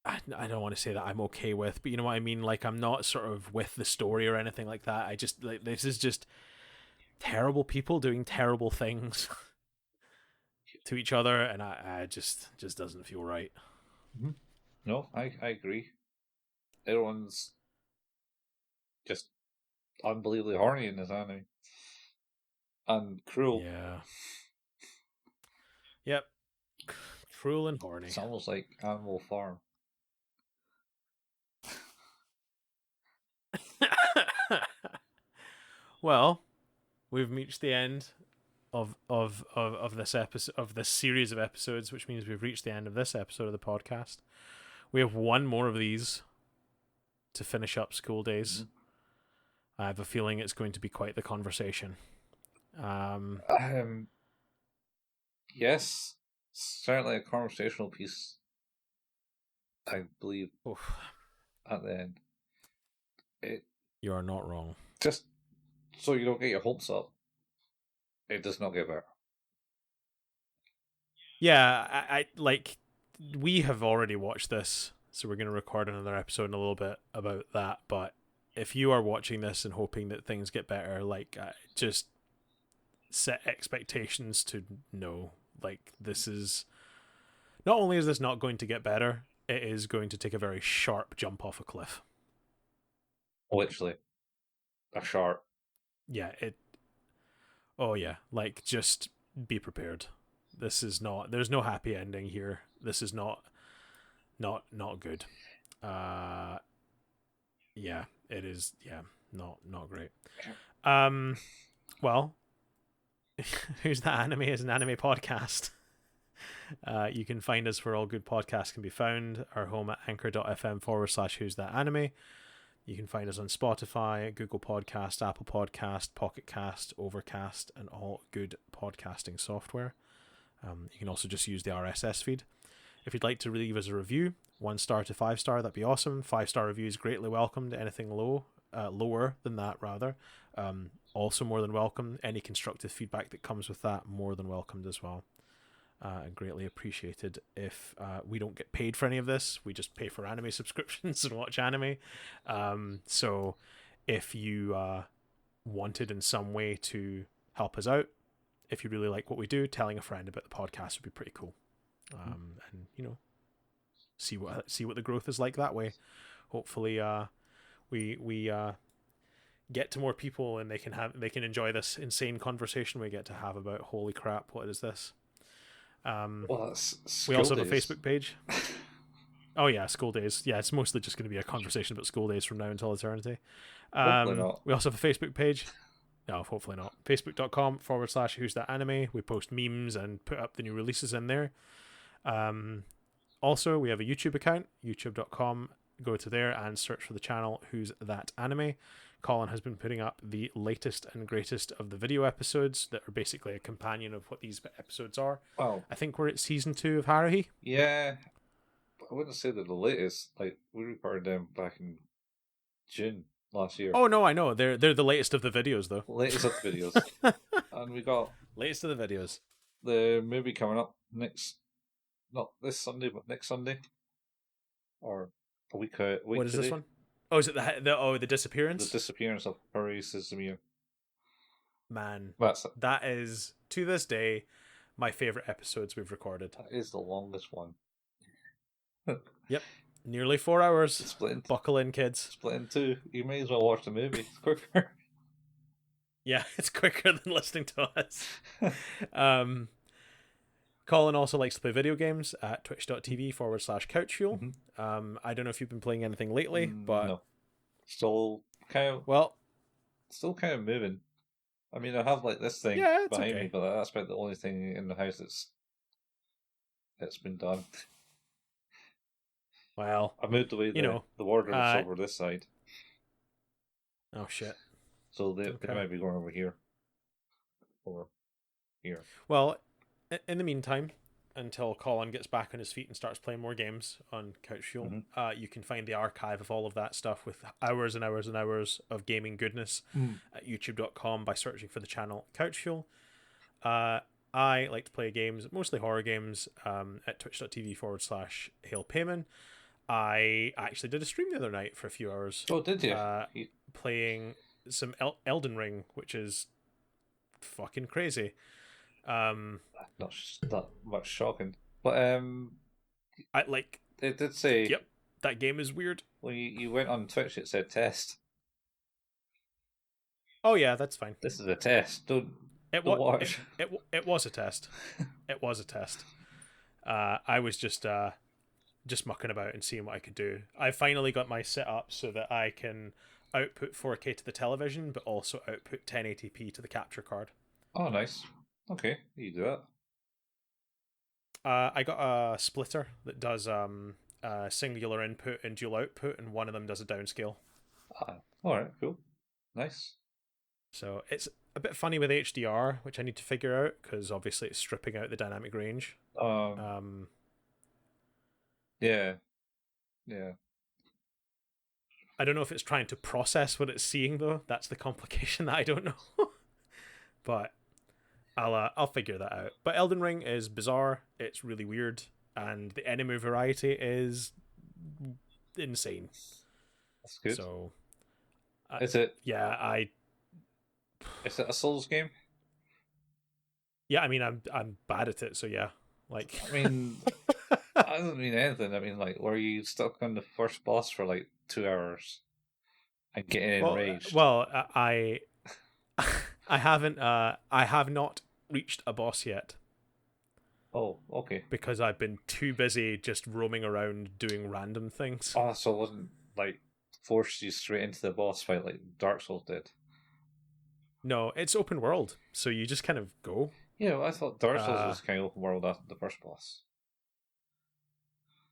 I don't want to say that I'm okay with, but you know what I mean? Like I'm not sort of with the story or anything like that. I just like this is just terrible people doing terrible things to each other, and I just doesn't feel right. Mm-hmm. No, I agree. Everyone's just unbelievably horny in this anime. And cruel. Yeah. Yep. Cruel and horny. It's almost like Animal Farm. Well, we've reached the end of this episode of this series of episodes, which means we've reached the end of this episode of the podcast. We have one more of these to finish up school days. I have a feeling it's going to be quite the conversation. Yes, certainly a conversational piece, I believe, Oof, at the end. It you are not wrong. just so you don't get your hopes up, it does not get better. Yeah, I like we have already watched this, so we're going to record another episode in a little bit about that. But if you are watching this and hoping that things get better, like just set expectations to know, like this is not only is this not going to get better, it is going to take a very sharp jump off a cliff. Literally, a sharp. Yeah, it. Oh yeah, like just be prepared. This is not. There's no happy ending here. This is not good. Uh, yeah, it is. Yeah, not great. Well, Who's That Anime is an anime podcast. You can find us where all good podcasts can be found. Our home at anchor.fm/Who's That Anime. You can find us on Spotify, Google Podcast, Apple Podcast, Pocket Cast, Overcast, and all good podcasting software. You can also just use the RSS feed. If you'd like to leave us a review, 1 star to 5 star, that'd be awesome. 5 star reviews greatly welcomed. Anything lower than that rather, also more than welcome. Any constructive feedback that comes with that, more than welcomed as well. And greatly appreciated. If we don't get paid for any of this, we just pay for anime subscriptions and watch anime. So if you wanted in some way to help us out, if you really like what we do, telling a friend about the podcast would be pretty cool. And see what the growth is like that way. Hopefully, we get to more people and they can enjoy this insane conversation we get to have about holy crap, what is this? Well, that's We also school have a Facebook page. Oh yeah, school days. Yeah, it's mostly just going to be a conversation about school days from now until eternity. Hopefully not. We also have a Facebook page. No, hopefully not. Facebook.com/who's that anime. We post memes and put up the new releases in there. Also, we have a YouTube account, youtube.com. Go to there and search for the channel Who's That Anime. Colin has been putting up the latest and greatest of the video episodes that are basically a companion of what these episodes are. Well, I think we're at season 2 of Haruhi. yeah, I wouldn't say they're the latest. Like, we recorded them back in June last year. Oh no, I know. They're the latest of the videos though. Latest of the videos. And we got Latest of the videos. the movie coming up not this Sunday, but next Sunday. Or a week What is today. this one? Oh, is it the disappearance? The disappearance of Haruhi Suzumiya. Man, That's it. that is to this day my favorite episodes we've recorded. That is the longest one. Yep, nearly 4 hours. Split Buckle in, kids. in two. You may as well watch the movie. It's quicker. Yeah, it's quicker than listening to us. Colin also likes to play video games at twitch.tv/couchfuel. Mm-hmm. I don't know if you've been playing anything lately, but no. Still kind of moving. I mean, I have like this thing yeah, it's behind okay. me, but that's about the only thing in the house that's been done. Well, I moved away the wardrobes over this side. Oh shit. So they might be going over here. Or here. Well, in the meantime, until Colin gets back on his feet and starts playing more games on Couch Fuel, you can find the archive of all of that stuff with hours and hours and hours of gaming goodness at youtube.com by searching for the channel Couch Fuel. I like to play games, mostly horror games, at twitch.tv/HailPayman. I actually did a stream the other night for a few hours. Oh, did you? Playing some Elden Ring, which is fucking crazy. Not that much shocking, but I like. it did say. Yep, that game is weird. When you went on Twitch, it said test. Oh yeah, that's fine. This is a test. Don't watch. It was a test. It was a test. I was just mucking about and seeing what I could do. I finally got my setup so that I can output 4K to the television, but also output 1080p to the capture card. Oh, nice. Okay, you do that. I got a splitter that does singular input and dual output, and one of them does a downscale. Alright, cool. Nice. So it's a bit funny with HDR, which I need to figure out, because obviously it's stripping out the dynamic range. Yeah. I don't know if it's trying to process what it's seeing, though. That's the complication that I don't know. But I'll figure that out. But Elden Ring is bizarre. It's really weird, and the enemy variety is insane. That's good. So, is it? Yeah, Is it a Souls game? Yeah, I mean, I'm bad at it, so yeah. Like, I mean, I don't mean anything. I mean, like, were you stuck on the first boss for like 2 hours and getting enraged? Well, I haven't. I have not reached a boss yet. Oh, okay. Because I've been too busy just roaming around doing random things. Oh, so it wasn't like forced you straight into the boss fight like Dark Souls did? No, it's open world, so you just kind of go. Yeah, well, I thought Dark Souls was kind of open world after the first boss.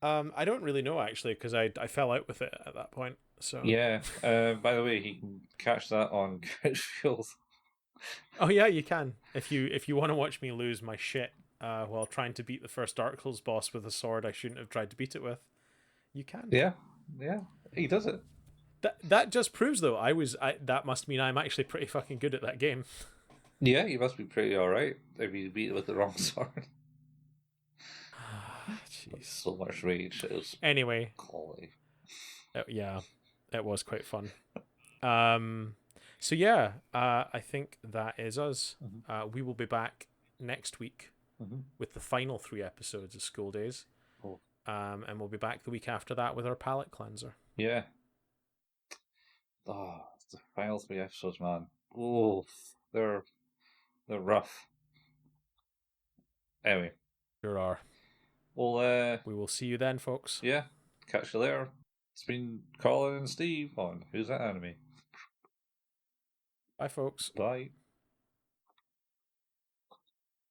I don't really know actually, because I fell out with it at that point. So yeah. By the way, you can catch that on Couch Fuel. Oh yeah, you can if you want to watch me lose my shit while trying to beat the first Dark Souls boss with a sword I shouldn't have tried to beat it with. You can. Yeah, yeah, he does it. That just proves though that must mean I'm actually pretty fucking good at that game. Yeah, you must be pretty alright if you beat it with the wrong sword. That's Jeez. so much rage. It was Anyway, quality. yeah, it was quite fun. Um, so yeah, I think that is us. Mm-hmm. We will be back next week Mm-hmm. with the final 3 episodes of School Days. Oh, And we'll be back the week after that with our palate cleanser. yeah. Oh, the final 3 episodes, man. Oh, they're they're rough. Anyway, Sure are. well, We will see you then, folks. yeah. Catch you later. It's been Colin and Steve on Who's That Anime? Bye, folks. Bye.